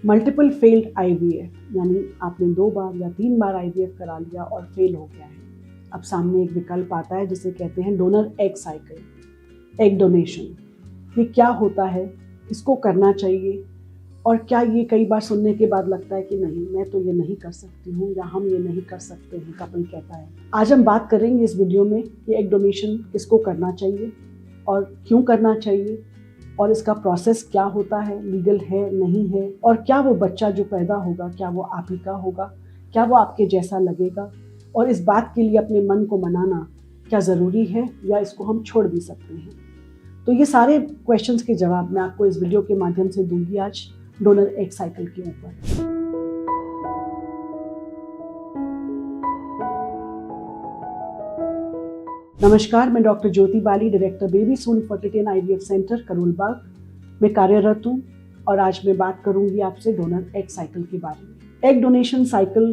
Multiple failed IVF यानी आपने 2 बार या 3 बार आईवीएफ करा लिया और फेल हो गया है। अब सामने एक विकल्प आता है जिसे कहते हैं donor egg cycle, egg donation. ये क्या होता है, इसको करना चाहिए और क्या ये कई बार सुनने के बाद लगता है कि नहीं, मैं तो ये नहीं कर सकती हूँ या हम ये नहीं कर सकते हैं, कपल कहता है। आज हम बात करेंगे इस वीडियो में कि एग डोनेशन किसको करना चाहिए और क्यों करना चाहिए और इसका प्रोसेस क्या होता है, लीगल है नहीं है, और क्या वो बच्चा जो पैदा होगा क्या वो आप ही का होगा, क्या वो आपके जैसा लगेगा, और इस बात के लिए अपने मन को मनाना क्या ज़रूरी है या इसको हम छोड़ भी सकते हैं। तो ये सारे क्वेश्चंस के जवाब मैं आपको इस वीडियो के माध्यम से दूंगी आज डोनर एग साइकिल के ऊपर। नमस्कार, मैं doctor Jyoti Bali, director Baby Soon fertility and IVF centre Karol Bagh में कार्यरत हूँ और आज मैं बात करूंगी आपसे डोनर एग साइकिल के बारे में। एग डोनेशन साइकिल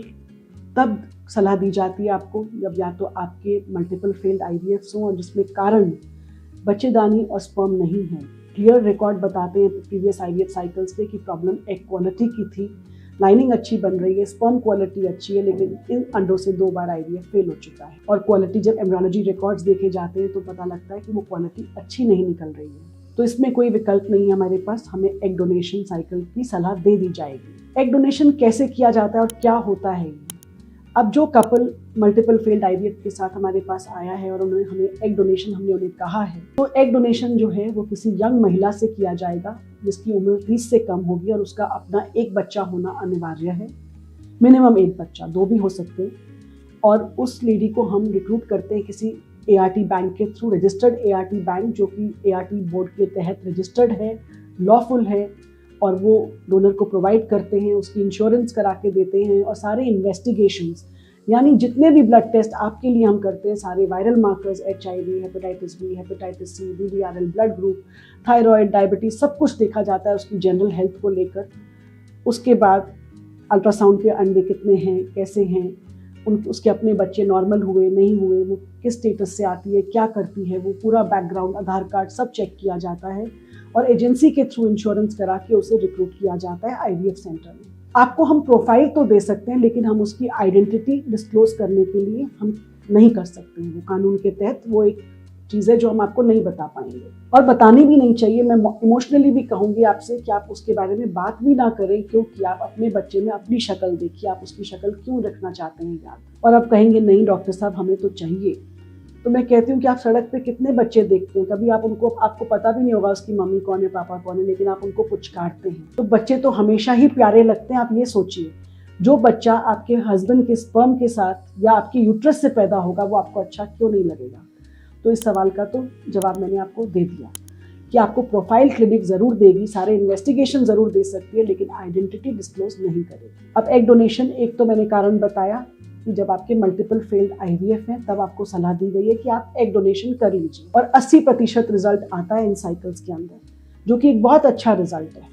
तब सलाह दी जाती है आपको जब या तो आपके मल्टीपल फेल्ड आईवीएफ हों और जिसमें कारण बच्चेदानी और स्पर्म नहीं है। क्लियर रिकॉर्ड बताते हैं प्रीवियस आईवीएफ साइकिल्स के कि प्रॉब्लम एग क्वालिटी की थी, लाइनिंग अच्छी बन रही है, स्पर्म क्वालिटी अच्छी है, लेकिन इन अंडों से 2 बार आईवीएफ फेल हो चुका है। और क्वालिटी जब एम्ब्रियोलॉजी रिकॉर्ड्स देखे जाते हैं तो पता लगता है कि वो क्वालिटी अच्छी नहीं निकल रही है। तो इसमें कोई विकल्प नहीं है हमारे पास, हमें एग डोनेशन साइकिल की सलाह दे दी जाएगी। एग डोनेशन कैसे किया जाता है और क्या होता है? अब जो कपल मल्टीपल फेल्ड आईवीएफ के साथ हमारे पास आया है और उन्होंने हमें एग डोनेशन हमने उन्हें कहा है, तो एग डोनेशन जो है वो किसी यंग महिला से किया जाएगा जिसकी उम्र 30 से कम होगी और उसका अपना एक बच्चा होना अनिवार्य है, मिनिमम एक बच्चा, 2 भी हो सकते हैं। और उस लेडी को हम रिक्रूट करते हैं किसी एआरटी बैंक के थ्रू, रजिस्टर्ड एआरटी बैंक जो कि एआरटी बोर्ड के तहत रजिस्टर्ड है, लॉफुल है, और वो डोनर को प्रोवाइड करते हैं, उसकी इंश्योरेंस करा के देते हैं और सारे इन्वेस्टिगेशंस यानी जितने भी ब्लड टेस्ट आपके लिए हम करते हैं, सारे viral markers, HIV, hepatitis B, hepatitis C, BBRL, blood group, thyroid, diabetes, सब कुछ देखा जाता है उसकी जनरल हेल्थ को लेकर। उसके बाद अल्ट्रासाउंड पे अंडे कितने हैं, कैसे हैं, उसके अपने बच्चे नॉर्मल हुए नहीं हुए, वो किस स्टेटस से आती है, क्या करती है, वो पूरा बैकग्राउंड, आधार कार्ड सब चेक किया जाता है और एजेंसी के थ्रू इंश्योरेंस करा के उसे रिक्रूट किया जाता है आईवीएफ सेंटर में। आपको हम प्रोफाइल तो दे सकते हैं लेकिन हम उसकी आइडेंटिटी डिस्क्लोज करने के लिए हम नहीं कर सकते हैं। वो कानून के तहत वो एक चीज़ है जो हम आपको नहीं बता पाएंगे और बतानी भी नहीं चाहिए। मैं इमोशनली भी कहूँगी आपसे कि आप उसके बारे में बात भी ना करें, क्योंकि आप अपने बच्चे में अपनी शक्ल देखिए, आप उसकी शक्ल क्यों रखना चाहते हैं याद। और आप कहेंगे नहीं डॉक्टर साहब हमें तो चाहिए, तो मैं कहती हूँ कि आप सड़क पे कितने बच्चे देखते हैं, कभी आपको पता भी नहीं होगा उसकी मम्मी कौन है, पापा कौन है, लेकिन आप उनको पुचकारते हैं। तो बच्चे तो हमेशा ही प्यारे लगते हैं। आप ये सोचिए, जो बच्चा आपके हस्बैंड के स्पर्म के साथ या आपके यूट्रस से पैदा होगा वो आपको अच्छा क्यों नहीं लगेगा? तो इस सवाल का तो जवाब मैंने आपको दे दिया कि आपको प्रोफाइल क्लिनिक ज़रूर देगी, सारे इन्वेस्टिगेशन ज़रूर दे सकती है, लेकिन आइडेंटिटी डिस्क्लोज नहीं करेगी। अब एग डोनेशन, एक तो मैंने कारण बताया कि जब आपके मल्टीपल फेल्ड आईवीएफ हैं तब आपको सलाह दी गई है कि आप एग डोनेशन कर लीजिए और 80% रिजल्ट आता है इन साइकिल्स के अंदर, जो कि एक बहुत अच्छा रिजल्ट है।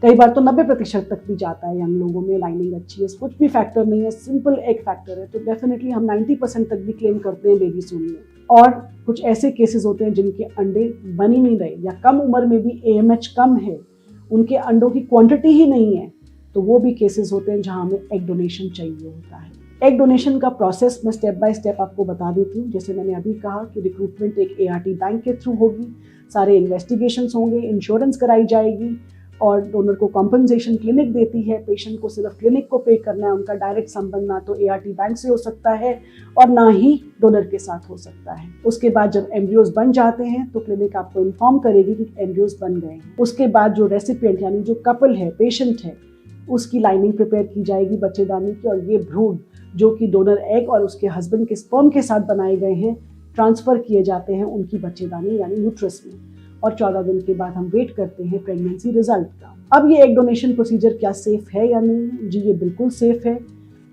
कई बार तो 90% तक भी जाता है। यंग लोगों में लाइनिंग अच्छी है, कुछ भी फैक्टर नहीं है, सिंपल एक फैक्टर है, तो डेफिनेटली हम 90% तक भी क्लेम करते हैं बेबी सून में। और कुछ ऐसे केसेस होते हैं जिनके अंडे बन ही नहीं रहे या कम उम्र में भी AMH कम है, उनके अंडों की क्वांटिटी ही नहीं है, तो वो भी केसेस होते हैं जहां हमें एग डोनेशन चाहिए होता है। एग डोनेशन का प्रोसेस मैं स्टेप बाय स्टेप आपको बता देती हूँ। जैसे मैंने अभी कहा कि रिक्रूटमेंट एक ART बैंक के थ्रू होगी, सारे इन्वेस्टिगेशंस होंगे, इंश्योरेंस कराई जाएगी और डोनर को कॉम्पनसेशन क्लिनिक देती है। पेशेंट को सिर्फ क्लिनिक को पे करना है, उनका डायरेक्ट संबंध ना तो ART बैंक से हो सकता है और ना ही डोनर के साथ हो सकता है। उसके बाद जब एम्ब्रियोज बन जाते हैं तो क्लिनिक आपको इन्फॉर्म करेगी कि एम्ब्रियोज बन गए हैं। उसके बाद जो रेसिपिएंट यानी जो कपल है, पेशेंट है, उसकी लाइनिंग प्रिपेयर की जाएगी बच्चेदानी की, और ये भ्रूण जो कि डोनर एग और उसके हस्बैंड के स्पर्म के साथ बनाए गए हैं ट्रांसफ़र किए जाते हैं उनकी बच्चेदानी यानी यूट्रस में, और 14 दिन के बाद हम वेट करते हैं प्रेगनेंसी रिजल्ट का। अब ये एग डोनेशन प्रोसीजर क्या सेफ है या नहीं है? जी ये बिल्कुल सेफ है।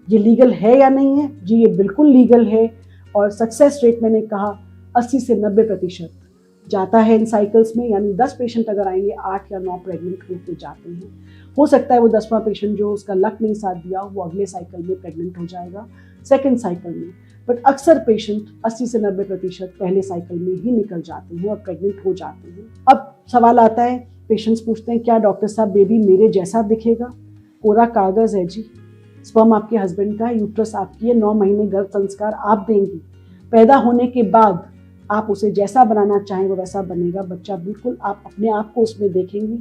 ये लीगल है या नहीं है? जी ये बिल्कुल लीगल है। और सक्सेस रेट मैंने कहा 80 से 90% जाता है इन साइकिल्स में, यानी 10 पेशेंट अगर आएंगे 8 या 9 प्रेग्नेंट होते जाते हैं। हो सकता है वो 10वां पेशेंट जो उसका लक नहीं साथ दिया वो अगले साइकिल में प्रेग्नेंट हो जाएगा, सेकेंड साइकिल में, बट अक्सर पेशेंट 80 से 90% पहले साइकिल में ही निकल जाते हैं और प्रेग्नेंट हो जाते हैं। अब सवाल आता है, पेशेंट्स पूछते हैं क्या डॉक्टर साहब बेबी मेरे जैसा दिखेगा? कोरा कागज़ है जी। स्पर्म आपके हस्बैंड का है, यूट्रस आपकी है, 9 महीने गर्भ संस्कार आप देंगी। पैदा होने के बाद आप उसे जैसा बनाना चाहें वो वैसा बनेगा। बच्चा बिल्कुल आप अपने आप को उसमें देखेंगी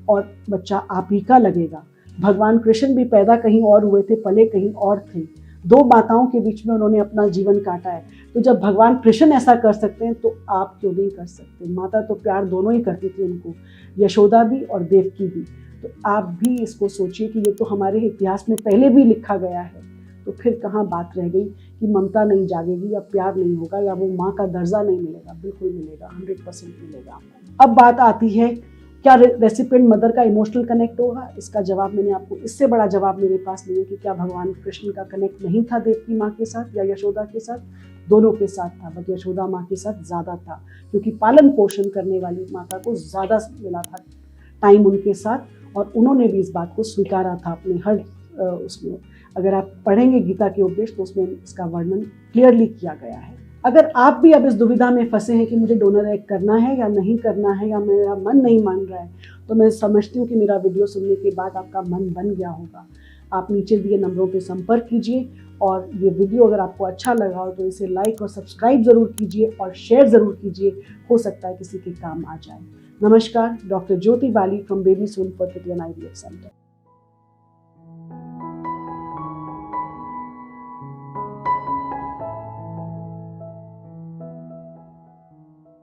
और बच्चा आप ही का लगेगा। भगवान कृष्ण भी पैदा कहीं और हुए थे, पले कहीं और थे। 2 माताओं के बीच में उन्होंने अपना जीवन काटा है। तो जब भगवान कृष्ण ऐसा कर सकते हैं तो आप क्यों नहीं कर सकते। माता तो प्यार दोनों ही करती थी उनको, यशोदा भी और देवकी भी। तो आप भी इसको सोचिए कि ये तो हमारे इतिहास में पहले भी लिखा गया है, तो फिर कहाँ बात रह गई कि ममता नहीं जागेगी या प्यार नहीं होगा या वो माँ का दर्जा नहीं मिलेगा। बिल्कुल मिलेगा, 100% मिलेगा आपको। अब बात आती है, क्या रेसिपिएंट मदर का इमोशनल कनेक्ट होगा? इसका जवाब मैंने आपको, इससे बड़ा जवाब मेरे पास नहीं है कि क्या भगवान कृष्ण का कनेक्ट नहीं था देवकी माँ के साथ या यशोदा के साथ। दोनों के साथ था, बट यशोदा माँ के साथ ज़्यादा था, क्योंकि पालन पोषण करने वाली माता को ज़्यादा मिला था टाइम उनके साथ, और उन्होंने भी इस बात को स्वीकारा था अपने हर उसमें। अगर आप पढ़ेंगे गीता के उपदेश तो उसमें इसका वर्णन क्लियरली किया गया है। अगर आप भी अब इस दुविधा में फंसे हैं कि मुझे डोनर एग करना है या नहीं करना है, या मेरा मन नहीं मान रहा है, तो मैं समझती हूँ कि मेरा वीडियो सुनने के बाद आपका मन बन गया होगा। आप नीचे दिए नंबरों पे संपर्क कीजिए, और ये वीडियो अगर आपको अच्छा लगा हो तो इसे लाइक और सब्सक्राइब ज़रूर कीजिए और शेयर ज़रूर कीजिए। हो सकता है किसी के काम आ जाए। नमस्कार, doctor Jyoti Bali from baby Soon fertility and IVF centre.